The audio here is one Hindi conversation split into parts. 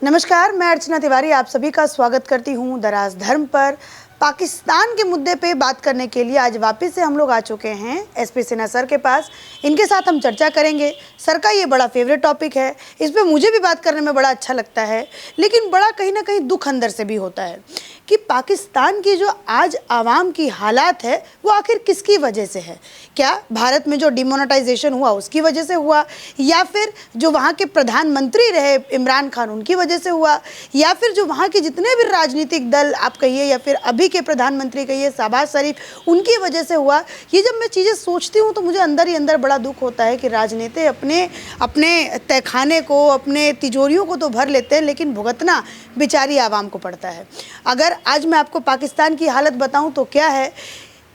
नमस्कार, मैं अर्चना तिवारी आप सभी का स्वागत करती हूँ दराज धर्म पर। पाकिस्तान के मुद्दे पे बात करने के लिए आज वापस से हम लोग आ चुके हैं एसपी सिन्हा सर के पास। इनके साथ हम चर्चा करेंगे। सर का ये बड़ा फेवरेट टॉपिक है, इस पे मुझे भी बात करने में बड़ा अच्छा लगता है, लेकिन बड़ा कहीं ना कहीं दुख अंदर से भी होता है कि पाकिस्तान की जो आज आवाम की हालात है वो आखिर किसकी वजह से है। क्या भारत में जो डिमोनेटाइजेशन हुआ उसकी वजह से हुआ, या फिर जो वहाँ के प्रधानमंत्री रहे इमरान खान उनकी वजह से हुआ, या फिर जो वहाँ के जितने भी राजनीतिक दल आप कहिए या फिर अभी के प्रधानमंत्री कहिए शहबाज शरीफ उनकी वजह से हुआ। ये जब मैं चीज़ें सोचती हूँ तो मुझे अंदर ही अंदर बड़ा दुख होता है कि राजनीति अपने अपने तहखाने को, अपने तिजोरियों को तो भर लेते हैं, लेकिन भुगतना बेचारी आवाम को पड़ता है। अगर आज मैं आपको पाकिस्तान की हालत बताऊं तो क्या है,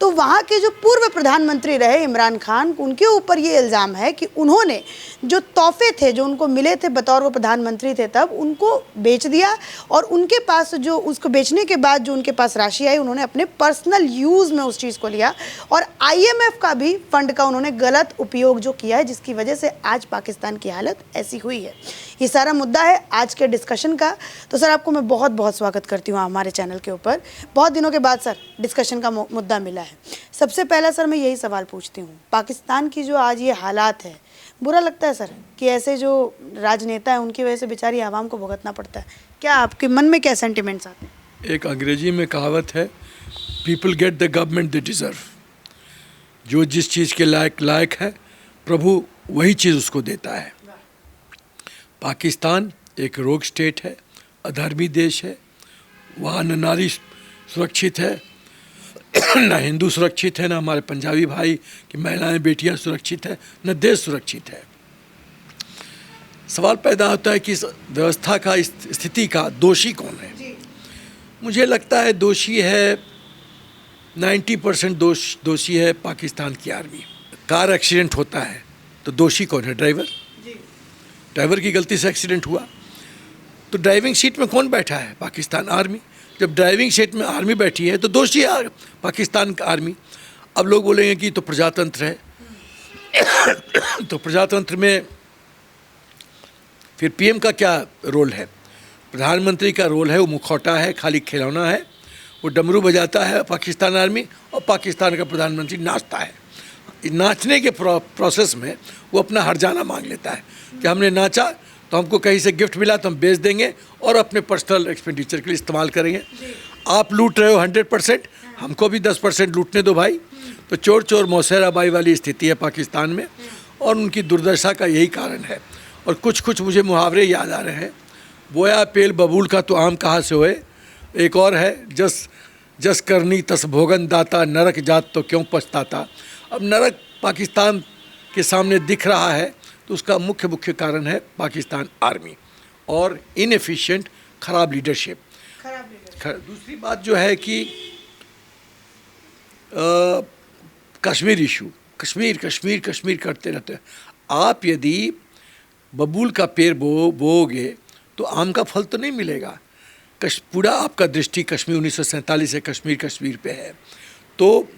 तो वहाँ के जो पूर्व प्रधानमंत्री रहे इमरान खान, उनके ऊपर ये इल्ज़ाम है कि उन्होंने जो तोहफे थे जो उनको मिले थे बतौर वो प्रधानमंत्री थे तब, उनको बेच दिया और उनके पास जो उसको बेचने के बाद जो उनके पास राशि आई उन्होंने अपने पर्सनल यूज़ में उस चीज़ को लिया और IMF का भी फंड का उन्होंने गलत उपयोग जो किया है, जिसकी वजह से आज पाकिस्तान की हालत ऐसी हुई है। ये सारा मुद्दा है आज के डिस्कशन का। तो सर आपको मैं बहुत बहुत स्वागत करती हूँ हमारे चैनल के ऊपर। बहुत दिनों के बाद सर डिस्कशन का मुद्दा मिला है। सबसे पहला सर मैं यही सवाल पूछती हूँ, पाकिस्तान की जो आज ये हालात है, बुरा लगता है सर कि ऐसे जो राजनेता हैं उनकी वजह से बेचारी आवाम को भुगतना पड़ता है? क्या आपके मन में क्या सेंटिमेंट्स आते हैं? एक अंग्रेजी में कहावत है, people get the government they deserve. जो जिस चीज़ के लायक है प्रभु वही चीज़ उसको देता है। पाकिस्तान एक रोग स्टेट है, अधर्मी देश है। वहाँ न नारी सुरक्षित है, न हिंदू सुरक्षित है, न हमारे पंजाबी भाई की महिलाएं बेटियां सुरक्षित है, न देश सुरक्षित है। सवाल पैदा होता है कि इस व्यवस्था का, इस स्थिति का दोषी कौन है? मुझे लगता है दोषी है 90% दोषी है पाकिस्तान की आर्मी। कार एक्सीडेंट होता है तो दोषी कौन है? ड्राइवर की गलती से एक्सीडेंट हुआ तो ड्राइविंग सीट में कौन बैठा है? पाकिस्तान आर्मी। जब ड्राइविंग सीट में आर्मी बैठी है तो दोषी है पाकिस्तान का आर्मी। अब लोग बोलेंगे कि तो प्रजातंत्र है तो प्रजातंत्र में फिर PM का क्या रोल है? प्रधानमंत्री का रोल है वो मुखौटा है, खाली खिलौना है। वो डमरू बजाता है पाकिस्तान आर्मी और पाकिस्तान का प्रधानमंत्री नाचता है। नाचने के प्रोसेस में वो अपना हर्जाना मांग लेता है कि हमने नाचा तो हमको कहीं से गिफ्ट मिला तो हम बेच देंगे और अपने पर्सनल एक्सपेंडिचर के लिए इस्तेमाल करेंगे। आप लूट रहे हो 100%, हमको भी 10% लूटने दो भाई। तो चोर चोर मौसेराबाई वाली स्थिति है पाकिस्तान में और उनकी दुर्दशा का यही कारण है। और कुछ मुझे मुहावरे याद आ रहे हैं, बोया पेल बबूल का तो आम कहाँ से होए। एक और है, जस करनी तस भोगन दाता, नरक जात तो क्यों पछताता। अब नरक पाकिस्तान के सामने दिख रहा है तो उसका मुख्य कारण है पाकिस्तान आर्मी और इनएफिशिएंट खराब लीडरशिप। दूसरी बात जो है कि कश्मीर इशू, कश्मीर करते रहते हैं। आप यदि बबूल का पेड़ बोओगे तो आम का फल तो नहीं मिलेगा। पूरा आपका दृष्टि कश्मीर 1947 से कश्मीर पे है तो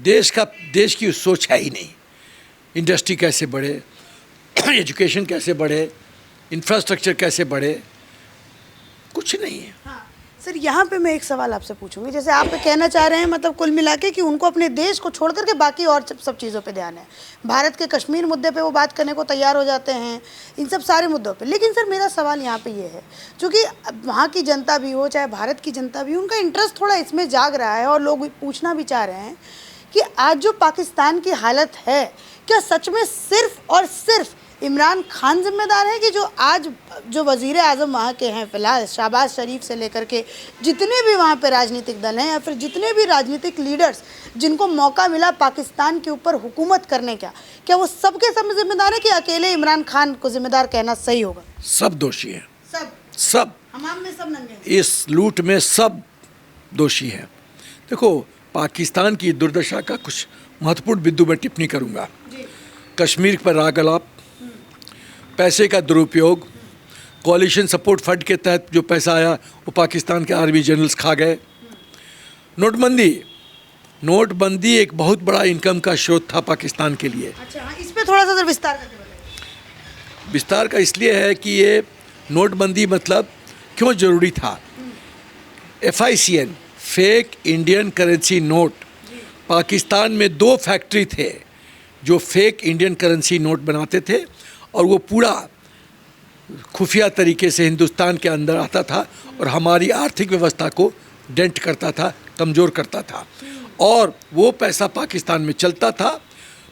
देश की सोच है ही नहीं। इंडस्ट्री कैसे बढ़े, एजुकेशन कैसे बढ़े, इंफ्रास्ट्रक्चर कैसे बढ़े, कुछ नहीं है। हाँ सर, यहाँ पे मैं एक सवाल आपसे पूछूंगी। जैसे आप कहना चाह रहे हैं मतलब कुल मिला के कि उनको अपने देश को छोड़ करके बाकी और सब चीज़ों पे ध्यान है। भारत के कश्मीर मुद्दे पे वो बात करने को तैयार हो जाते हैं, इन सब सारे मुद्दों पे। लेकिन सर मेरा सवाल यहाँ पे ये है, क्योंकि वहाँ की जनता भी हो चाहे भारत की जनता भी, उनका इंटरेस्ट थोड़ा इसमें जाग रहा है और लोग पूछना भी चाह रहे हैं कि आज जो पाकिस्तान की हालत है, क्या सच में सिर्फ और सिर्फ इमरान खान जिम्मेदार है कि जो आज जो वज़ीर आज़म वहाँ के हैं फिलहाल, शहबाज शरीफ से लेकर के जितने भी वहाँ पे राजनीतिक दल हैं या फिर जितने भी राजनीतिक लीडर्स जिनको मौका मिला पाकिस्तान के ऊपर हुकूमत करने का, क्या वो सबके सब जिम्मेदार है कि अकेले इमरान खान को जिम्मेदार कहना सही होगा? सब दोषी हैं, सब हमाम में सब नंगे, इस लूट में सब दोषी हैं। देखो पाकिस्तान की दुर्दशा का कुछ महत्वपूर्ण बिंदु में टिप्पणी करूँगा। कश्मीर पर रागलाप, पैसे का दुरुपयोग, कोalition सपोर्ट फंड के तहत जो पैसा आया वो पाकिस्तान के आर्मी जनरल्स खा गए। नोटबंदी एक बहुत बड़ा इनकम का स्रोत था पाकिस्तान के लिए। अच्छा हाँ, इस पे थोड़ा सा विस्तार करके बताइए। विस्तार का इसलिए है कि ये नोटबंदी मतलब क्यों ज़रूरी था। FICN fake Indian currency note, Pakistan में 2 फैक्ट्री थे जो फेक इंडियन करेंसी नोट बनाते थे और वो पूरा खुफिया तरीके से हिंदुस्तान के अंदर आता था और हमारी आर्थिक व्यवस्था को डेंट करता था, कमज़ोर करता था और वो पैसा पाकिस्तान में चलता था।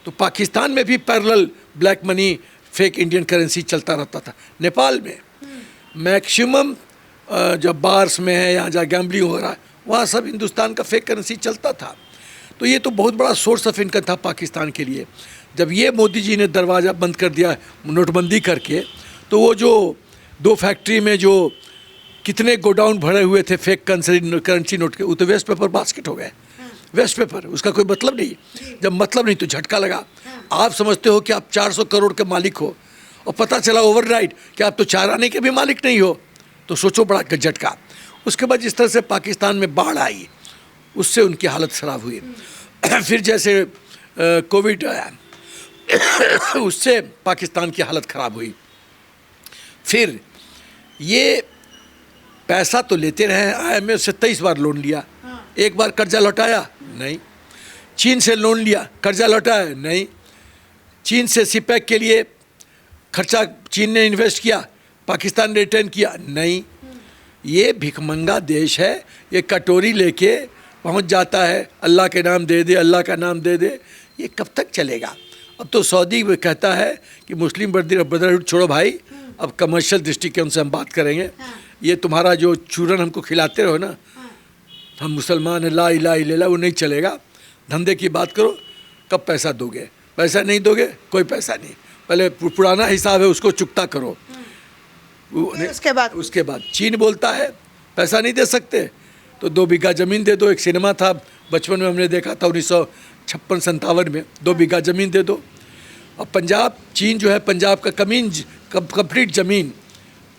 तो पाकिस्तान में भी parallel black money fake Indian currency चलता रहता था। नेपाल में मैक्सिमम जब बार्स में है या जहाँ गैम्बलिंग हो रहा है वहाँ सब हिंदुस्तान का फेक करेंसी चलता था। तो ये तो बहुत बड़ा सोर्स ऑफ इनकम था पाकिस्तान के लिए। जब ये मोदी जी ने दरवाज़ा बंद कर दिया नोटबंदी करके, तो वो जो 2 फैक्ट्री में जो कितने गोडाउन भरे हुए थे फेक करेंसी नोट के, वो तो वेस्ट पेपर बास्केट हो गए। वेस्ट पेपर, उसका कोई मतलब नहीं। जब मतलब नहीं तो झटका लगा। आप समझते हो कि आप 400 करोड़ के मालिक हो और पता चला ओवरनाइट कि आप तो 4 आने के भी मालिक नहीं हो, तो सोचो बड़ा झटका। उसके बाद जिस तरह से पाकिस्तान में बाढ़ आई उससे उनकी हालत ख़राब हुई। फिर जैसे कोविड आया उससे पाकिस्तान की हालत ख़राब हुई। फिर ये पैसा तो लेते रहे, IMF से 23 बार लोन लिया, एक बार कर्जा लौटाया नहीं। चीन से लोन लिया, कर्जा लौटाया नहीं। चीन से सीपैक के लिए खर्चा चीन ने इन्वेस्ट किया, पाकिस्तान ने रिटर्न किया नहीं। ये भिखमंगा देश है, ये कटोरी लेके पहुंच जाता है, अल्लाह के नाम दे दे, अल्लाह का नाम दे दे। ये कब तक चलेगा। अब तो सऊदी कहता है कि मुस्लिम ब्रदरहुड छोड़ो भाई, अब कमर्शियल दृष्टिकोण से हम बात करेंगे। ये तुम्हारा जो चूरन हमको खिलाते रहो ना, हम मुसलमान हैं, ला इलाहा इल्लल्लाह, वो नहीं चलेगा। धंधे की बात करो, कब पैसा दोगे, पैसा नहीं दोगे कोई पैसा नहीं, पहले पुराना हिसाब है उसको चुकता करो। उसके बाद चीन बोलता है पैसा नहीं दे सकते तो 2 बीघा ज़मीन दे दो। एक सिनेमा था बचपन में हमने देखा था 1956-57 में, 2 बीघा ज़मीन दे दो। और पंजाब, चीन जो है पंजाब का कंप्लीट ज़मीन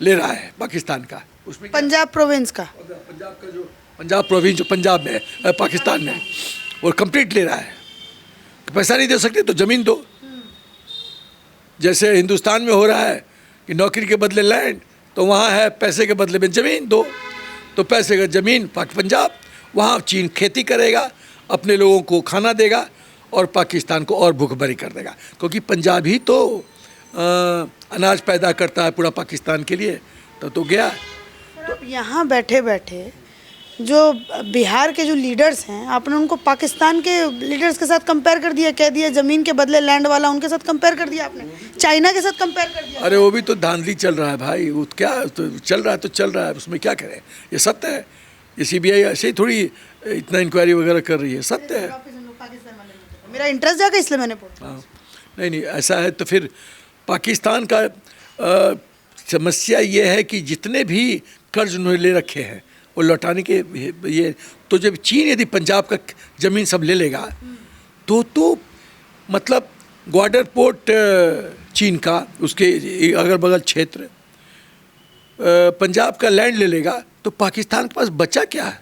ले रहा है पाकिस्तान का। उसमें पंजाब प्रोविंस का, पंजाब प्रोविंस जो पंजाब में है पाकिस्तान में, वो कंप्लीट ले रहा है। पैसा नहीं दे सकते तो ज़मीन दो। जैसे हिंदुस्तान में हो रहा है कि नौकरी के बदले लैंड, तो वहाँ है पैसे के बदले में ज़मीन दो। तो पैसे का ज़मीन पंजाब, वहाँ चीन खेती करेगा, अपने लोगों को खाना देगा और पाकिस्तान को और भूखमरी कर देगा, क्योंकि पंजाब ही तो अनाज पैदा करता है पूरा पाकिस्तान के लिए। तो गया। तो यहाँ बैठे बैठे जो बिहार के जो लीडर्स हैं, आपने उनको पाकिस्तान के लीडर्स के साथ कंपेयर कर दिया, कह दिया ज़मीन के बदले लैंड वाला, उनके साथ कंपेयर कर दिया आपने, चाइना के साथ कंपेयर कर दिया। अरे वो भी तो धांधली चल रहा है भाई, वो क्या तो चल रहा है तो चल रहा है, उसमें क्या करें। ये सत्य है। ये CBI ऐसे ही थोड़ी इतना इंक्वायरी वगैरह कर रही है, सत्य है। मेरा इंटरेस्ट जाएगा इसलिए मैंने पूछा। हाँ, नहीं ऐसा है तो फिर पाकिस्तान का समस्या ये है कि जितने भी कर्ज उन्होंने ले रखे हैं वो लौटाने के ये, तो जब चीन यदि पंजाब का ज़मीन सब ले लेगा तो मतलब ग्वादर पोर्ट चीन का, उसके अगल बगल क्षेत्र पंजाब का लैंड ले लेगा, तो पाकिस्तान के पास बचा क्या है।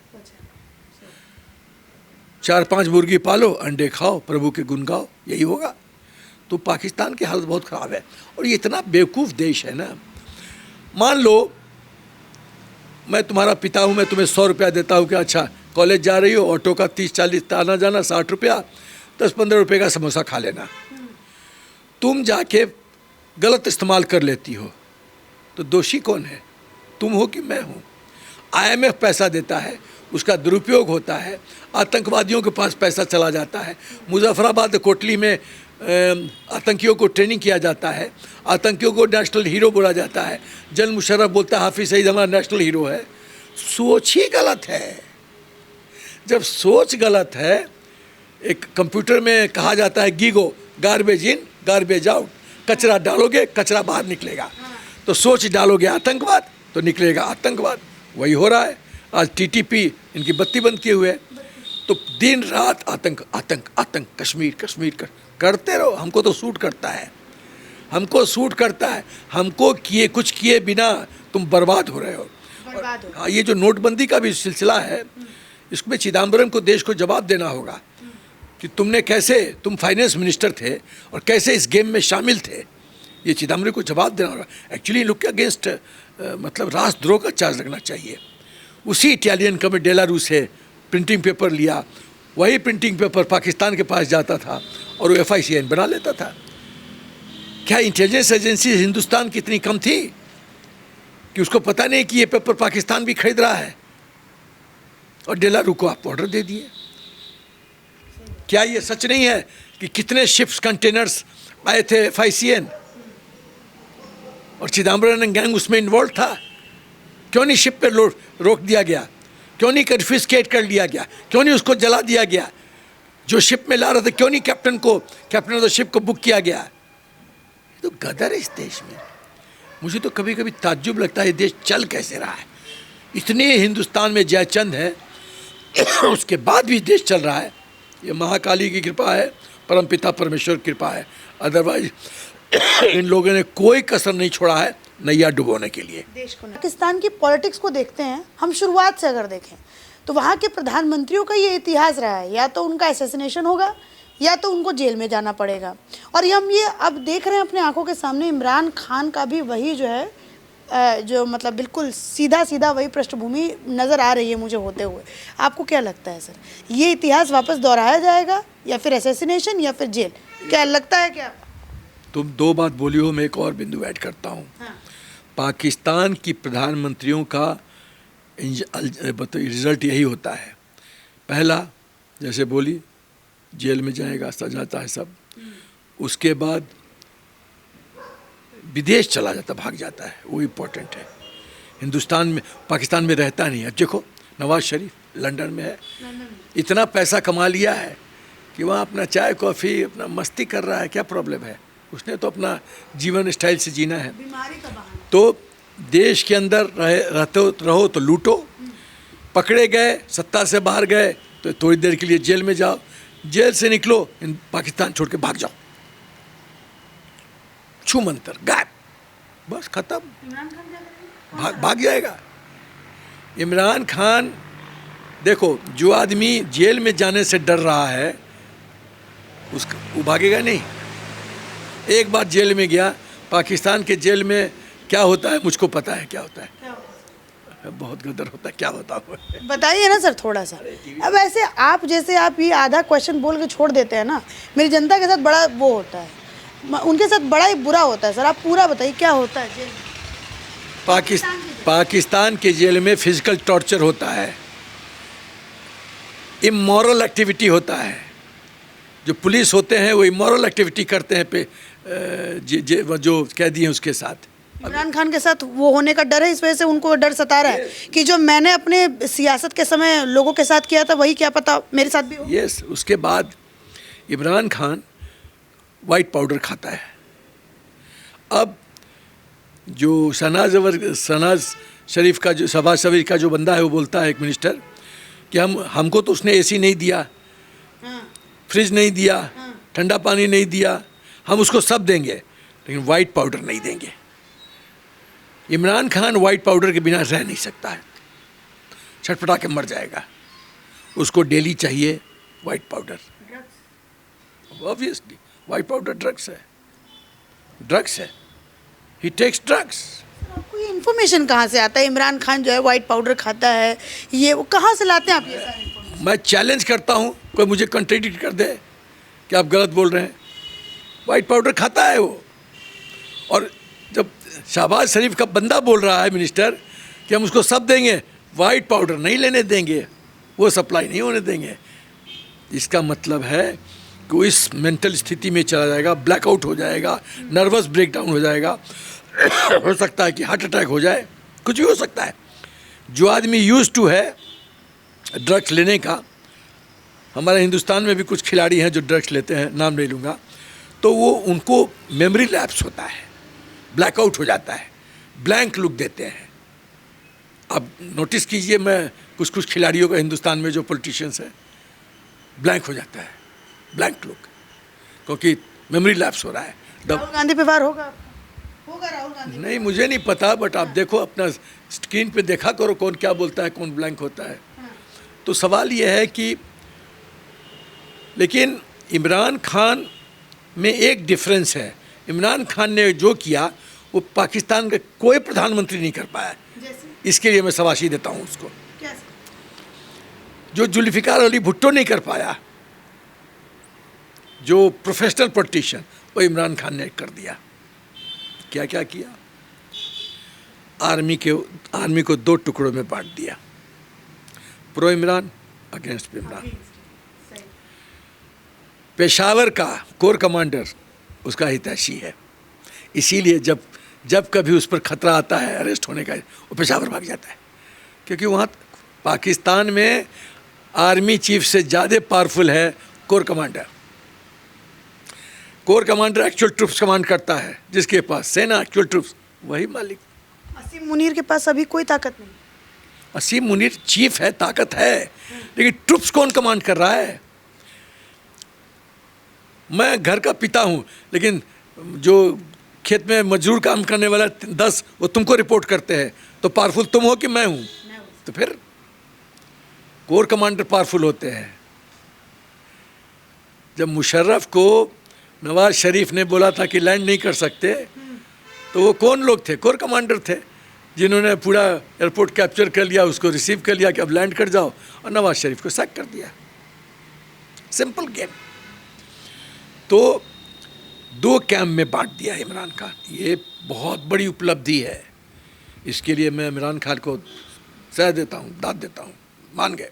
4-5 मुर्गी पालो, अंडे खाओ, प्रभु के गुण गाओ, यही होगा। तो पाकिस्तान की हालत बहुत ख़राब है। और ये इतना बेवकूफ़ देश है ना। मान लो मैं तुम्हारा पिता हूँ, मैं तुम्हें 100 रुपया देता हूँ कि अच्छा कॉलेज जा रही हो, ऑटो का 30-40 आना जाना 60 रुपया, 10-15 रुपये का समोसा खा लेना। तुम जाके गलत इस्तेमाल कर लेती हो तो दोषी कौन है, तुम हो कि मैं हूँ। IMF पैसा देता है, उसका दुरुपयोग होता है, आतंकवादियों के पास पैसा चला जाता है। मुजफ्फराबाद कोटली में आतंकियों को ट्रेनिंग किया जाता है, आतंकियों को नेशनल हीरो बोला जाता है। जनरल मुशर्रफ बोलता है हाफिज़ सईद हमारा नेशनल हीरो है। सोच ही गलत है। जब सोच गलत है, एक कंप्यूटर में कहा जाता है GIGO, garbage in garbage out, कचरा डालोगे कचरा बाहर निकलेगा। तो सोच डालोगे आतंकवाद तो निकलेगा आतंकवाद। वही हो रहा है। आज TTP इनकी बत्ती बंद किए हुए है, तो दिन रात आतंक आतंक आतंक, कश्मीर कश्मीर करते रहो। हमको तो सूट करता है, हमको सूट करता है। हमको कुछ किए बिना तुम बर्बाद हो रहे हो। हाँ, ये जो नोटबंदी का भी सिलसिला है, इसमें चिदम्बरम को देश को जवाब देना होगा कि तुम फाइनेंस मिनिस्टर थे और कैसे इस गेम में शामिल थे। ये चिदम्बरम को जवाब देना होगा। एक्चुअली लुक अगेंस्ट मतलब राष्ट्रद्रोह का चार्ज लगना चाहिए। उसी इटालियन कंपनी डेलारू से प्रिंटिंग पेपर लिया, वही प्रिंटिंग पेपर पाकिस्तान के पास जाता था और वो FICN बना लेता था। क्या इंटेलिजेंस एजेंसी हिंदुस्तान की इतनी कम थी कि उसको पता नहीं कि ये पेपर पाकिस्तान भी खरीद रहा है और डेलारू को आप ऑर्डर दे दिए? क्या ये सच नहीं है कि कितने शिप्स कंटेनर्स आए थे FICN और चिदम्बरम गैंग उसमें इन्वॉल्व था? क्यों नहीं शिप पे रोक दिया गया? क्यों नहीं कन्फिस्केट कर लिया गया? क्यों नहीं उसको जला दिया गया? जो शिप में ला रहे थे क्यों नहीं कैप्टन ऑफ द शिप को बुक किया गया? ये तो गदर है इस देश में। मुझे तो कभी कभी ताज्जुब लगता है ये देश चल कैसे रहा है। इतने हिंदुस्तान में जयचंद है उसके बाद भी देश चल रहा है। ये महाकाली की कृपा है, परमपिता परमेश्वर की कृपा है। अदरवाइज इन लोगों ने कोई कसर नहीं छोड़ा है नैया डुबोने के लिए देश को। पाकिस्तान की पॉलिटिक्स को देखते हैं हम, शुरुआत से अगर देखें तो वहाँ के प्रधानमंत्रियों का ये इतिहास रहा है, या तो उनका असैसिनेशन होगा या तो उनको जेल में जाना पड़ेगा। और हम ये अब देख रहे हैं अपने आंखों के सामने, इमरान खान का भी वही जो है जो मतलब बिल्कुल सीधा सीधा वही पृष्ठभूमि नज़र आ रही है मुझे होते हुए। आपको क्या लगता है सर, ये इतिहास वापस दोहराया जाएगा या फिर असैसिनेशन या फिर जेल? क्या लगता है क्या? तुम दो बात बोली हो, मैं एक और बिंदु ऐड करता हूँ। हाँ। पाकिस्तान की प्रधानमंत्रियों का रिजल्ट यही होता है। पहला, जैसे बोली, जेल में जाएगा, सजाता है सब। उसके बाद विदेश चला जाता, भाग जाता है, वो इम्पोर्टेंट है। हिंदुस्तान में, पाकिस्तान में रहता नहीं है। देखो नवाज शरीफ लंदन में है, इतना पैसा कमा लिया है कि वहाँ अपना चाय कॉफ़ी अपना मस्ती कर रहा है। क्या प्रॉब्लम है? उसने तो अपना जीवन स्टाइल से जीना है। बीमारी का बहाना। तो देश के अंदर रहो तो लूटो, पकड़े गए, सत्ता से बाहर गए तो थोड़ी देर के लिए जेल में जाओ, जेल से निकलो पाकिस्तान छोड़ के भाग जाओ, छू मंतर गायब, बस खत्म। इमरान खान क्या करेंगे? भाग जाएगा इमरान खान। देखो, जो आदमी जेल में जाने से डर रहा है उसका वो भागेगा नहीं। एक बार जेल में गया, पाकिस्तान के जेल में क्या होता है मुझको पता है क्या होता है। बहुत गदर होता है, क्या बताऊँ? बताइए ना सर थोड़ा सा। अब ऐसे आप जैसे आप ये आधा क्वेश्चन बोल के छोड़ देते हैं ना, मेरी जनता के साथ बड़ा वो होता है, उनके साथ बड़ा ही बुरा होता है। सर आप पूरा बताइए क्या होता है जेल में? पाकिस्तान के जेल में फिजिकल टॉर्चर होता है, इमोरल एक्टिविटी होता है। जो पुलिस होते हैं वो इमोरल एक्टिविटी करते हैं जो कैदी हैं उसके साथ। इमरान खान के साथ वो होने का डर है, इस वजह से उनको डर सता रहा है कि जो मैंने अपने सियासत के समय लोगों के साथ किया था वही क्या पता मेरे साथ भी हो। यस, उसके बाद इमरान खान वाइट पाउडर खाता है। अब जो शहनाज शरीफ का जो शहबाज का जो बंदा है वो बोलता है, एक मिनिस्टर, कि हमको तो उसने AC नहीं दिया, फ्रिज नहीं दिया, ठंडा पानी नहीं दिया, हम उसको सब देंगे लेकिन वाइट पाउडर नहीं देंगे। इमरान खान वाइट पाउडर के बिना रह नहीं सकता है, छटपटा के मर जाएगा। उसको डेली चाहिए white powder. Obviously white powder drugs है, ही टेक्स ड्रग्स। आपको ये इन्फॉर्मेशन कहाँ से आता है इमरान खान जो है वाइट पाउडर खाता है, ये वो कहाँ से लाते हैं आप ये सारी इन्फॉर्मेशन? मैं चैलेंज करता हूँ, कोई मुझे कंट्राडिक्ट कर दे कि आप गलत बोल रहे हैं। वाइट पाउडर खाता है वो। और जब शहबाज शरीफ का बंदा बोल रहा है मिनिस्टर कि हम उसको सब देंगे, वाइट पाउडर नहीं लेने देंगे, वो सप्लाई नहीं होने देंगे, इसका मतलब है कि वो इस मेंटल स्थिति में चला जाएगा, ब्लैकआउट हो जाएगा, नर्वस ब्रेकडाउन हो जाएगा, हो सकता है कि हार्ट अटैक हो जाए, कुछ भी हो सकता है। जो आदमी यूज्ड टू है ड्रग्स लेने का, हमारे हिंदुस्तान में भी कुछ खिलाड़ी हैं जो ड्रग्स लेते हैं, नाम नहीं लूँगा, तो वो उनको मेमोरी लैप्स होता है, ब्लैकआउट हो जाता है, ब्लैंक लुक देते हैं। अब नोटिस कीजिए, मैं कुछ खिलाड़ियों का हिंदुस्तान में जो पॉलिटिशियंस हैं, ब्लैंक हो जाता है, ब्लैंक लुक, क्योंकि मेमोरी लैप्स हो रहा है। राहुल गांधी पे वार होगा राहुल गांधी? नहीं, मुझे नहीं पता, बट आप देखो अपना स्क्रीन पे देखा करो कौन क्या बोलता है, कौन ब्लैंक होता है। तो सवाल ये है कि, लेकिन इमरान खान में एक डिफरेंस है। इमरान खान ने जो किया वो पाकिस्तान का कोई प्रधानमंत्री नहीं कर पाया। जैसे इसके लिए मैं शाबाशी देता हूँ उसको। क्या? जो जुल्फिकार अली भुट्टो नहीं कर पाया, जो प्रोफेशनल पॉलिटिशियन, वो इमरान खान ने कर दिया। क्या क्या किया? आर्मी को दो टुकड़ों में बांट दिया, प्रो इमरान, अगेंस्ट इमरान। पेशावर का कोर कमांडर उसका हितैषी है, इसीलिए जब कभी उस पर खतरा आता है अरेस्ट होने का, वो पेशावर भाग जाता है। क्योंकि वहाँ पाकिस्तान में आर्मी चीफ से ज़्यादा पावरफुल है core commander. Core commander actual troops command करता है, जिसके पास सेना एक्चुअल ट्रूप्स, वही मालिक। असीम मुनीर के पास अभी कोई ताकत नहीं। असीम मुनीर चीफ है, ताकत है, लेकिन ट्रूप्स कौन कमांड कर रहा है? मैं घर का पिता हूँ, लेकिन जो खेत में मजदूर काम करने वाला 10 वो तुमको रिपोर्ट करते हैं, तो पावरफुल तुम हो कि मैं हूँ? तो फिर कोर कमांडर पावरफुल होते हैं। जब मुशर्रफ को नवाज शरीफ ने बोला था कि लैंड नहीं कर सकते, तो वो कौन लोग थे? कोर कमांडर थे, जिन्होंने पूरा एयरपोर्ट कैप्चर कर लिया, उसको रिसीव कर लिया कि अब लैंड कर जाओ, और नवाज शरीफ को सैक कर दिया। Simple game. तो 2 कैंप में बांट दिया इमरान खान। ये बहुत बड़ी उपलब्धि है, इसके लिए मैं इमरान खान को सह देता हूँ, दाद देता हूँ, मान गए।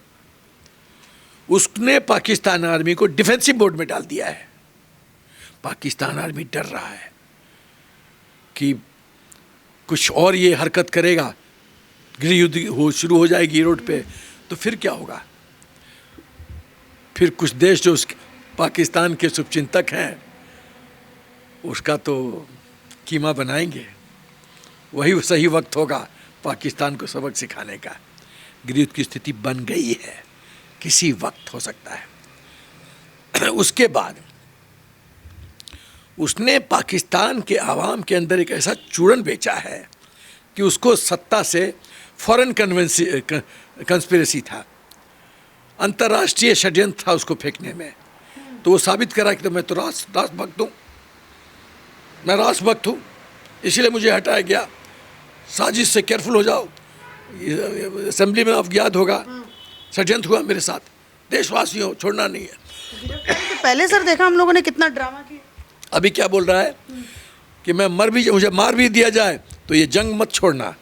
उसने पाकिस्तान आर्मी को डिफेंसिव मोड में डाल दिया है। पाकिस्तान आर्मी डर रहा है कि कुछ और ये हरकत करेगा, गृह युद्ध शुरू हो जाएगी रोड पे, तो फिर क्या होगा? फिर कुछ देश जो पाकिस्तान के शुभचिंतक हैं, उसका तो कीमा बनाएंगे। वही सही वक्त होगा पाकिस्तान को सबक सिखाने का। गृह युद्ध की स्थिति बन गई है, किसी वक्त हो सकता है। उसके बाद उसने पाकिस्तान के आवाम के अंदर एक ऐसा चूरन बेचा है कि उसको सत्ता से फॉरेन कंस्पिरेसी था, अंतर्राष्ट्रीय षड्यंत्र था उसको फेंकने में। तो वो साबित करा कि तो मैं तो राष्ट्रभक्त हूँ, मैं राष्ट्रभक्त हूँ, इसीलिए मुझे हटाया गया। साजिश से केयरफुल हो जाओ, असेंबली में अवज्ञात होगा, षड्यंत्र हुआ मेरे साथ, देशवासियों छोड़ना नहीं है। तो पहले सर देखा हम लोगों ने कितना ड्रामा किया। अभी क्या बोल रहा है कि मुझे मार भी दिया जाए तो ये जंग मत छोड़ना।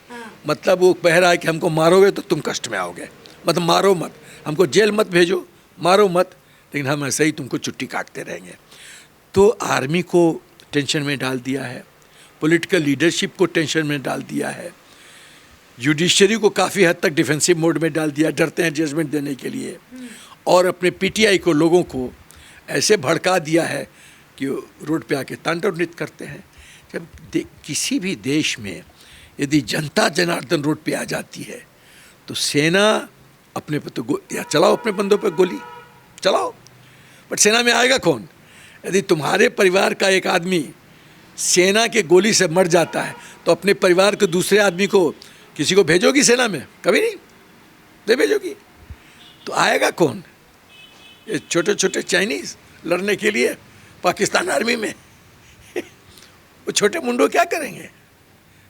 मतलब वो कह रहा है कि हमको मारोगे तो तुम कष्ट में आओगे, मतलब मारो मत, हमको जेल मत भेजो, मारो मत, लेकिन हम ऐसे ही तुमको छुट्टी काटते रहेंगे। तो आर्मी को टेंशन में डाल दिया है, पॉलिटिकल लीडरशिप को टेंशन में डाल दिया है, जुडिशरी को काफ़ी हद तक डिफेंसिव मोड में डाल दिया, डरते हैं जजमेंट देने के लिए, और अपने पीटीआई को, लोगों को ऐसे भड़का दिया है कि रोड पे आके तांडव नृत्य करते हैं। जब किसी भी देश में यदि जनता जनार्दन रोड पे आ जाती है तो सेना अपने पे तो या चलाओ, अपने बंदों पे गोली चलाओ, बट सेना में आएगा कौन? यदि तुम्हारे परिवार का एक आदमी सेना के गोली से मर जाता है तो अपने परिवार के दूसरे आदमी को, किसी को भेजोगी सेना में? कभी नहीं भेजोगी। तो आएगा कौन? ये छोटे छोटे चाइनीज़ लड़ने के लिए पाकिस्तान आर्मी में वो छोटे मुंडो क्या करेंगे?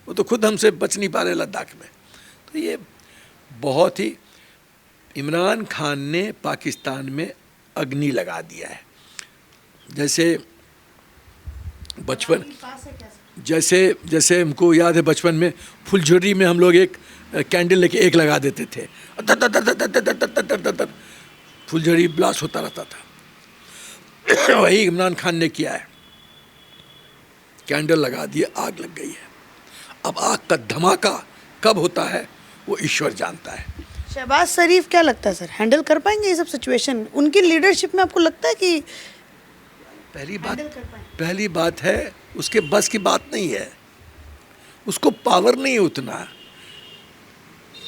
वो तो खुद हमसे बच नहीं पा रहे लद्दाख में। तो ये बहुत ही, इमरान खान ने पाकिस्तान में अग्नि लगा दिया है। जैसे बचपन, जैसे हमको याद है बचपन में फुलझड़ी में हम लोग एक कैंडल लेके एक लगा देते थे, फुलझड़ी ब्लास्ट होता रहता था। वही इमरान खान ने किया है, कैंडल लगा दिए, आग लग गई है। अब आग का धमाका कब होता है वो ईश्वर जानता है। शहबाज शरीफ क्या लगता है सर, हैंडल कर पाएंगे ये सब सिचुएशन? उनकी लीडरशिप में आपको लगता है कि पहली बात है उसके बस की बात नहीं है, उसको पावर नहीं उतना।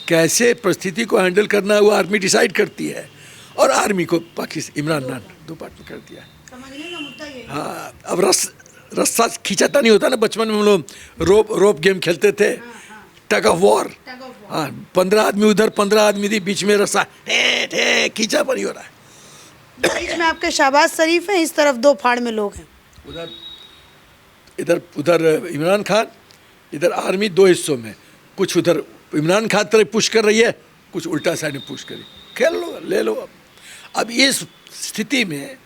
कैसे परिस्थिति को हैंडल करना है वो आर्मी डिसाइड करती है, और आर्मी को पाकिस्तान इमरान खान 2 पार्ट में कर दिया है। समझने का मुद्दा ये है। हाँ, अब रस्सा खींचाता नहीं होता ना, बचपन में हम लोग रोप गेम खेलते थे, टग ऑफ वॉर। हाँ, 15 आदमी उधर 15 आदमी थी, बीच में रस्सा खींचा पर ही हो रहा है। बीच में आपके शहबाज शरीफ हैं, इस तरफ 2 फाड़ में लोग हैं। उधर इमरान खान, इधर आर्मी दो हिस्सों में, कुछ उधर इमरान खान तरफ पुश कर रही है, कुछ उल्टा साइड में पुश करी, खेल लो, ले लो। अब इस स्थिति में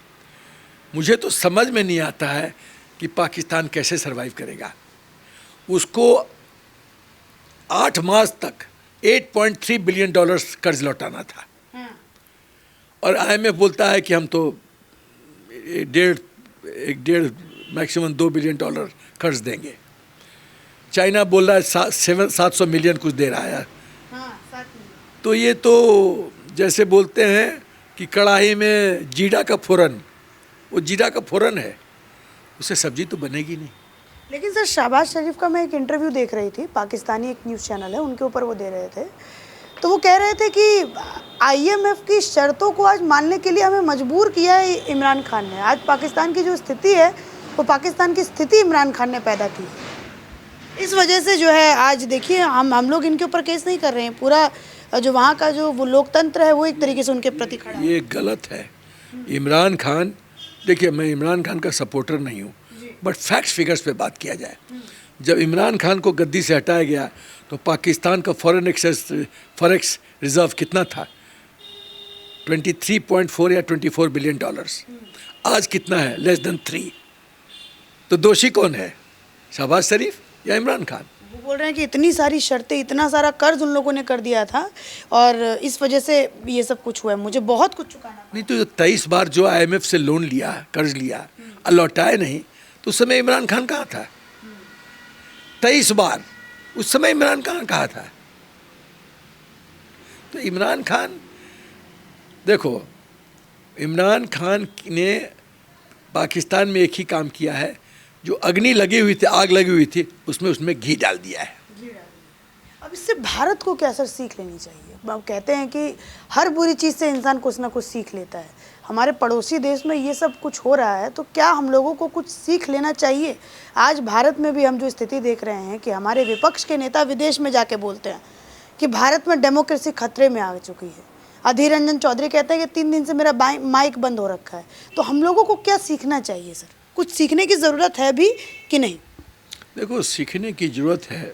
मुझे तो समझ में नहीं आता है कि पाकिस्तान कैसे सरवाइव करेगा। उसको 8 मास तक $8.3 बिलियन कर्ज लौटाना था, और IMF बोलता है कि हम तो 1.5 मैक्सिमम $2 बिलियन कर्ज देंगे। चाइना बोल रहा है 700 मिलियन कुछ दे रहा है। तो ये तो जैसे बोलते हैं कि कढ़ाई में जीरा का फोरन, वो जीरा का फोरन है, उससे सब्जी तो बनेगी नहीं। लेकिन सर, शहबाज शरीफ का मैं एक इंटरव्यू देख रही थी, पाकिस्तानी एक न्यूज़ चैनल है, उनके ऊपर वो दे रहे थे, तो वो कह रहे थे कि IMF की शर्तों को आज मानने के लिए हमें मजबूर किया है इमरान खान ने। आज पाकिस्तान की जो स्थिति है, वो पाकिस्तान की स्थिति इमरान खान ने पैदा की। इस वजह से जो है आज देखिए, हम लोग इनके ऊपर केस नहीं कर रहे हैं, पूरा जो वहाँ का जो वो लोकतंत्र है वो एक तरीके से उनके प्रति खड़ा है। ये गलत है। इमरान खान, देखिए मैं इमरान खान का सपोर्टर नहीं हूँ, बट फैक्ट्स फिगर्स पे बात किया जाए। जब इमरान खान को गद्दी से हटाया गया तो पाकिस्तान का फॉरेक्स रिजर्व कितना था? 23.4 या 24 बिलियन डॉलर्स। आज कितना है? Less than 3। तो दोषी कौन है, शहबाज शरीफ या इमरान खान? वो बोल रहे हैं कि इतनी सारी शर्तें, इतना सारा कर्ज उन लोगों ने कर दिया था और इस वजह से ये सब कुछ हुआ है, मुझे बहुत कुछ चुकाना। नहीं तो 23 बार जो IMF से लोन लिया, कर्ज लिया और लौटाए नहीं, तो उस समय इमरान खान कहाँ था? 23 बार, उस समय इमरान खान कहाँ था? तो इमरान खान, देखो, इमरान खान ने पाकिस्तान में एक ही काम किया है, जो अग्नि लगी हुई थी, आग लगी हुई थी, उसमें घी डाल दिया है। अब इससे भारत को क्या सर सीख लेनी चाहिए? अब कहते हैं कि हर बुरी चीज़ से इंसान कुछ ना कुछ सीख लेता है। हमारे पड़ोसी देश में ये सब कुछ हो रहा है, तो क्या हम लोगों को कुछ सीख लेना चाहिए? आज भारत में भी हम जो स्थिति देख रहे हैं कि हमारे विपक्ष के नेता विदेश में जाके बोलते हैं कि भारत में डेमोक्रेसी खतरे में आ चुकी है। अधीर रंजन चौधरी कहते हैं कि 3 दिन से मेरा माइक बंद हो रखा है। तो हम लोगों को क्या सीखना चाहिए सर? कुछ सीखने की ज़रूरत है भी कि नहीं? देखो, सीखने की ज़रूरत है।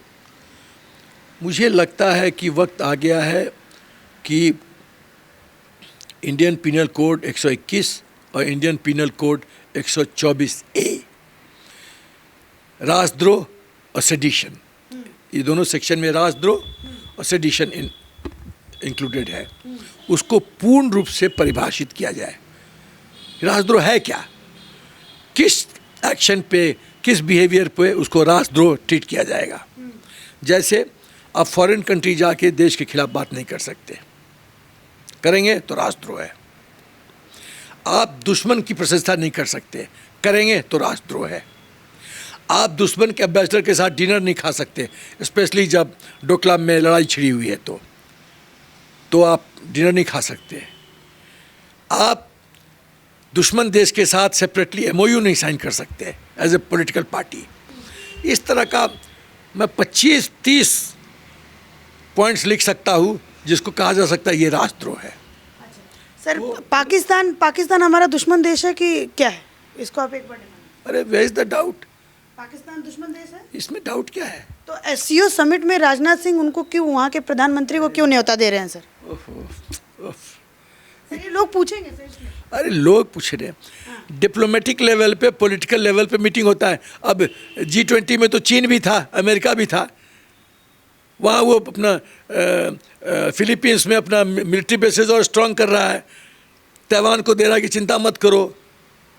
मुझे लगता है कि वक्त आ गया है कि इंडियन पिनल कोड 121 और इंडियन पिनल कोड 124A, राजद्रोह और सेडिशन, ये दोनों सेक्शन में राजद्रोह और सेडिशन इंक्लूडेड है, उसको पूर्ण रूप से परिभाषित किया जाए। राजद्रोह है क्या? किस एक्शन पे, किस बिहेवियर पे उसको राजद्रोह ट्रीट किया जाएगा? जैसे आप फॉरेन कंट्री जाके देश के खिलाफ बात नहीं कर सकते, करेंगे तो राजद्रोह है। आप दुश्मन की प्रशंसा नहीं कर सकते, करेंगे तो राजद्रोह है। आप दुश्मन के एम्बेसडर के साथ डिनर नहीं खा सकते, स्पेशली जब डोकलाम में लड़ाई छिड़ी हुई है, तो आप डिनर नहीं खा सकते। आप दुश्मन देश के साथ सेपरेटली MOU नहीं साइन कर सकते एज ए पॉलिटिकल पार्टी। इस तरह का मैं 25-30 पॉइंट्स लिख सकता हूँ जिसको कहा जा सकता है ये राजद्रोह है। सर, पाकिस्तान हमारा दुश्मन देश है कि क्या है? इसको आप एक बार डिफाइन। अरे where is the doubt? Pakistan दुश्मन देश है, इसमें डाउट क्या है? तो SCO समिट में राजनाथ सिंह उनको क्यों, वहाँ के प्रधानमंत्री को क्यों न्योता दे रहे हैं सर? सर, ये लोग पूछेंगे सर इसमें। अरे लोग पूछ रहे हैं। डिप्लोमेटिक लेवल पे, पॉलिटिकल लेवल पे मीटिंग होता है। अब G20 में तो चीन भी था, अमेरिका भी था, वहाँ वो अपना फिलीपींस में अपना मिलिट्री बेसेस और स्ट्रॉन्ग कर रहा है, ताइवान को दे रहा है कि चिंता मत करो,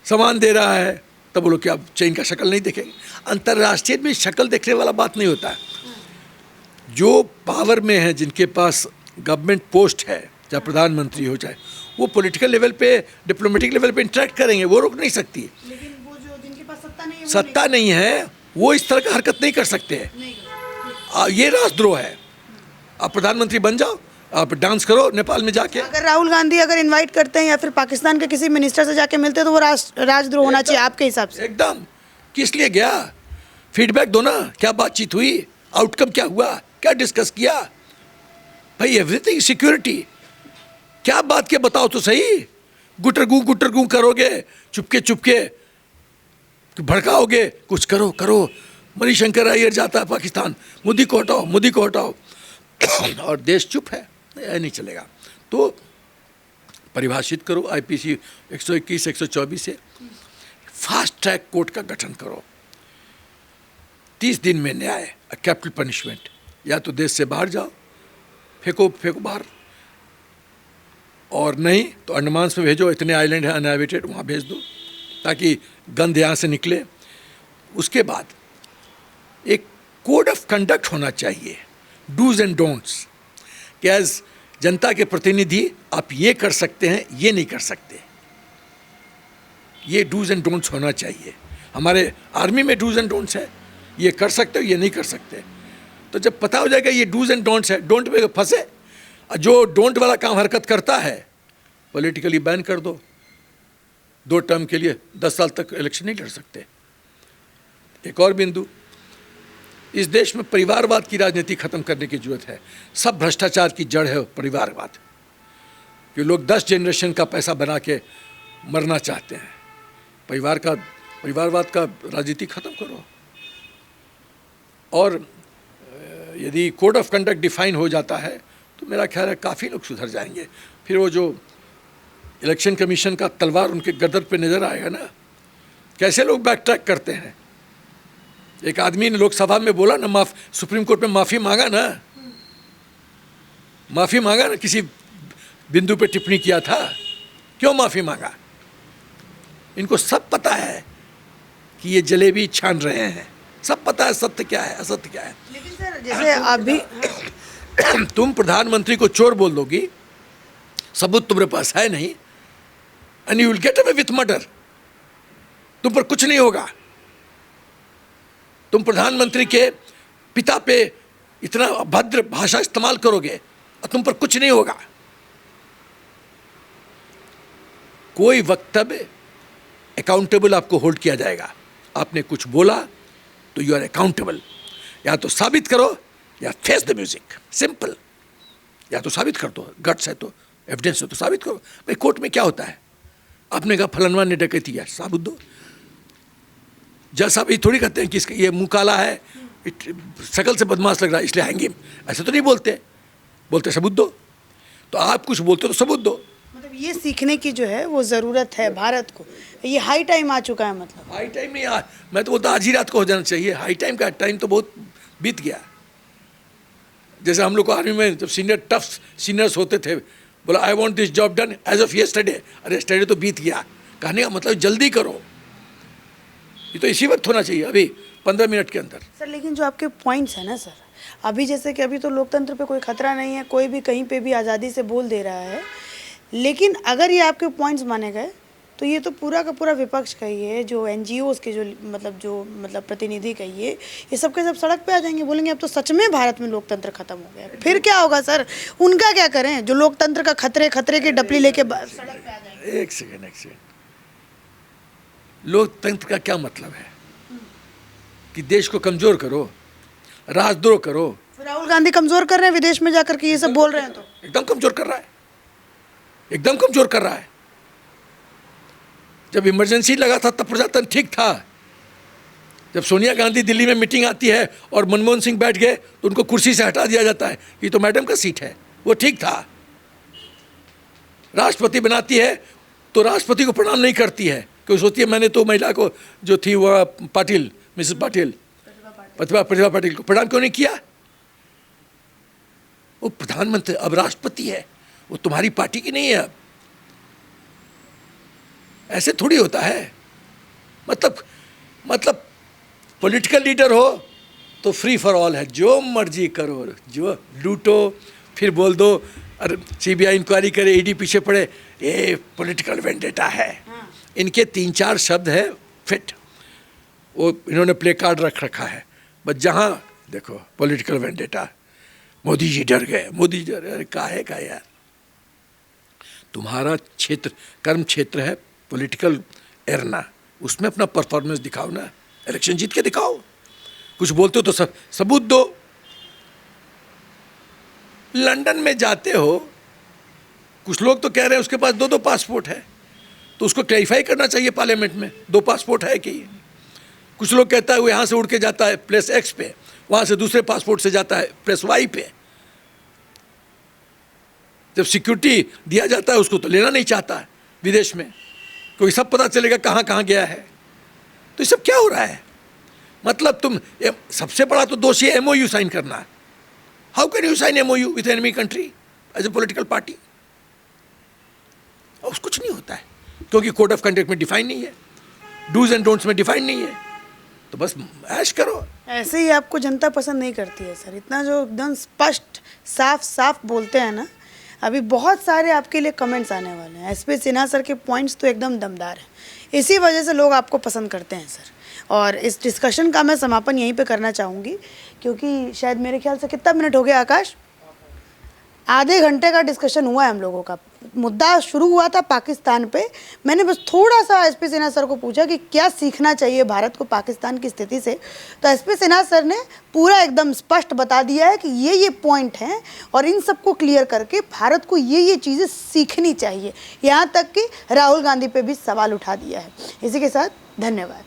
सामान दे रहा है, तब वो लोग क्या चीन का शक्ल नहीं देखेंगे? अंतर्राष्ट्रीय में शक्ल देखने वाला बात नहीं होता है। जो पावर में है, जिनके पास गवर्नमेंट पोस्ट है, चाहे प्रधानमंत्री हो चाहे, वो पॉलिटिकल लेवल पे, डिप्लोमेटिक लेवल पे इंटरेक्ट करेंगे, वो रोक नहीं सकती। लेकिन वो जो जिनके पास सत्ता नहीं है, वो इस तरह का हरकत नहीं कर सकते हैं। ये राजद्रोह है। आप प्रधानमंत्री बन जाओ, आप डांस करो नेपाल में जाके। अगर राहुल गांधी अगर इनवाइट करते हैं या फिर पाकिस्तान के किसी मिनिस्टर से जाके मिलते हैं तो वो राजद्रोह होना चाहिए आपके हिसाब से? एकदम। किस लिए गया? फीडबैक दो ना, क्या बातचीत हुई, आउटकम क्या हुआ, क्या डिस्कस किया? भाई एवरीथिंग सिक्योरिटी, क्या बात के बताओ तो सही। गुटर गूं करोगे, चुपके तो भड़काओगे, कुछ करो मणिशंकर अय्यर जाता है पाकिस्तान, मोदी को हटाओ, मोदी को हटाओ, और देश चुप है, नहीं चलेगा। तो परिभाषित करो आईपीसी 121, 124 से, फास्ट ट्रैक कोर्ट का गठन करो, 30 दिन में न्याय, कैपिटल पनिशमेंट, या तो देश से बाहर जाओ, फेंको बाहर, और नहीं तो अंडमान में भेजो, इतने आइलैंड हैं अनहैबिटेड, वहाँ भेज दो ताकि गंध यहाँ से निकले। उसके बाद एक कोड ऑफ कंडक्ट होना चाहिए, डूज एंड डोंट्स, कि एज जनता के प्रतिनिधि आप ये कर सकते हैं, ये नहीं कर सकते, ये डूज एंड डोंट्स होना चाहिए। हमारे आर्मी में डूज एंड डोंट्स है, ये कर सकते हो, ये नहीं कर सकते। तो जब पता हो जाएगा ये डूज एंड डोंट्स है, डोंट में फंसे, जो डोंट वाला काम हरकत करता है पॉलिटिकली बैन कर दो, 2 टर्म के लिए 10 साल तक इलेक्शन नहीं लड़ सकते। एक और बिंदु, इस देश में परिवारवाद की राजनीति खत्म करने की जरूरत है। सब भ्रष्टाचार की जड़ है परिवारवाद, कि लोग 10 जनरेशन का पैसा बना के मरना चाहते हैं। परिवारवाद का राजनीति खत्म करो, और यदि कोड ऑफ कंडक्ट डिफाइन हो जाता है तो मेरा ख्याल है काफ़ी लोग सुधर जाएंगे। फिर वो जो इलेक्शन कमीशन का तलवार उनके गर्दन पे नज़र आएगा ना, कैसे लोग बैक ट्रैक करते हैं। एक आदमी ने लोकसभा में बोला ना, सुप्रीम कोर्ट में माफ़ी मांगा ना, किसी बिंदु पे टिप्पणी किया था, क्यों माफ़ी मांगा? इनको सब पता है कि ये जलेबी छान रहे हैं, सब पता है सत्य क्या है, असत्य क्या है। लेकिन सर जैसे अभी तुम प्रधानमंत्री को चोर बोल दोगी, सबूत तुम्हारे पास है नहीं, and you will get away with murder, तुम पर कुछ नहीं होगा। तुम प्रधानमंत्री के पिता पे इतना अभद्र भाषा इस्तेमाल करोगे और तुम पर कुछ नहीं होगा। कोई वक्तव्य अकाउंटेबल आपको होल्ड किया जाएगा। आपने कुछ बोला तो यू आर अकाउंटेबल। या तो साबित करो या फेस द म्यूजिक, सिंपल। या तो साबित कर दो, गट्स है तो, एविडेंस है तो साबित करो। भाई कोर्ट में क्या होता है, आपने कहा फलानवा ने डकैती किया, साबित दो। जज साहब ये थोड़ी कहते हैं कि इसका ये मुंह काला है, शकल से बदमाश लग रहा है इसलिए हैंग हिम, ऐसे तो नहीं बोलते सबूत दो। तो आप कुछ बोलते हो तो सबूत दो। मतलब ये सीखने की जो है वो ज़रूरत है भारत को, ये हाई टाइम आ चुका है। मतलब हाई टाइम नहीं, मैं तो बोलता आज ही रात को हो जाना चाहिए। हाई टाइम का टाइम तो बहुत बीत गया। जैसे हम लोग को आर्मी में जब सीनियर्स होते थे, बोला I want this job done as of yesterday, अरे यस्टरडे तो बीत गया। कहने का मतलब जल्दी करो, ये तो इसी वक्त होना चाहिए, अभी 15 मिनट के अंदर। सर लेकिन जो आपके पॉइंट्स हैं ना सर, अभी जैसे कि अभी तो लोकतंत्र पे कोई खतरा नहीं है, कोई भी कहीं पे भी आज़ादी से बोल दे रहा है, लेकिन अगर ये आपके पॉइंट्स माने गए तो ये तो पूरा का पूरा विपक्ष कहिए, जो NGOs के जो मतलब प्रतिनिधि कहिए, ये सब के सब सड़क पे आ जाएंगे, बोलेंगे अब तो सच में भारत में लोकतंत्र खत्म हो गया। फिर क्या होगा सर, उनका क्या करें जो लोकतंत्र का खतरे की डपली लेके सड़क पे आ जाएंगे। एक सेकेंड, लोकतंत्र का क्या मतलब है कि देश को कमजोर करो, राजद्रोह करो। राहुल गांधी कमजोर कर रहे हैं विदेश में जाकर के ये सब बोल रहे हैं, तो एकदम कमजोर कर रहा है, एकदम कमजोर कर रहा है। जब इमरजेंसी लगा था तब प्रजातंत्र ठीक था। जब सोनिया गांधी दिल्ली में मीटिंग आती है और मनमोहन सिंह बैठ गए तो उनको कुर्सी से हटा दिया जाता है, ये तो मैडम का सीट है, वो ठीक था। राष्ट्रपति बनाती है तो राष्ट्रपति को प्रणाम नहीं करती है, क्योंकि सोचती है मैंने तो महिला को जो थी वह पाटिल, मिसेस पाटिल, प्रतिभा पाटिल को प्रणाम क्यों नहीं किया। वो प्रधानमंत्री अब राष्ट्रपति है, वो तुम्हारी पार्टी की नहीं है। अब ऐसे थोड़ी होता है। मतलब पॉलिटिकल लीडर हो तो फ्री फॉर ऑल है, जो मर्जी करो, जो लूटो, फिर बोल दो अरे CBI इंक्वायरी करे, ED पीछे पड़े, ये पॉलिटिकल वेंडेटा है। इनके 3-4 शब्द है फिट, वो इन्होंने प्ले कार्ड रखा है, बस जहाँ देखो पॉलिटिकल वेंडेटा, मोदी जी डर गए, मोदी जी अरे काहे का यार, तुम्हारा क्षेत्र कर्म क्षेत्र है पॉलिटिकल एरना, उसमें अपना परफॉर्मेंस दिखाओ ना, इलेक्शन जीत के दिखाओ। कुछ बोलते हो तो सबूत दो। लंदन में जाते हो, कुछ लोग तो कह रहे हैं उसके पास 2-2 पासपोर्ट है, तो उसको क्लैरिफाई करना चाहिए पार्लियामेंट में, 2 पासपोर्ट है कि कुछ लोग कहता है वो यहाँ से उड़ के जाता है प्लेस एक्स पे, वहाँ से दूसरे पासपोर्ट से जाता है प्लेस वाई पे। जब सिक्योरिटी दिया जाता है उसको तो लेना नहीं चाहता है विदेश में, क्योंकि सब पता चलेगा कहाँ कहाँ गया है। तो ये सब क्या हो रहा है? मतलब तुम सबसे बड़ा तो दोषी एमओयू साइन करना है। How can you sign MoU with enemy country as a political party? और कुछ नहीं होता है, क्योंकि कोड ऑफ कंडक्ट में डिफाइन नहीं है, डूज एंड डोंट्स में डिफाइन नहीं है, तो बस ऐश करो। ऐसे ही आपको जनता पसंद नहीं करती है सर, इतना जो एकदम स्पष्ट साफ साफ बोलते हैं ना। अभी बहुत सारे आपके लिए कमेंट्स आने वाले हैं। एसपी सिन्हा सर के पॉइंट्स तो एकदम दमदार हैं, इसी वजह से लोग आपको पसंद करते हैं सर। और इस डिस्कशन का मैं समापन यहीं पे करना चाहूँगी, क्योंकि शायद मेरे ख्याल से कितना मिनट हो गया आकाश? आधे घंटे का डिस्कशन हुआ है हम लोगों का। मुद्दा शुरू हुआ था पाकिस्तान पे, मैंने बस थोड़ा सा एसपी सिन्हा सर को पूछा कि क्या सीखना चाहिए भारत को पाकिस्तान की स्थिति से, तो एसपी सिन्हा सर ने पूरा एकदम स्पष्ट बता दिया है कि ये पॉइंट हैं और इन सबको क्लियर करके भारत को ये चीज़ें सीखनी चाहिए। यहाँ तक कि राहुल गांधी पे भी सवाल उठा दिया है। इसी के साथ धन्यवाद।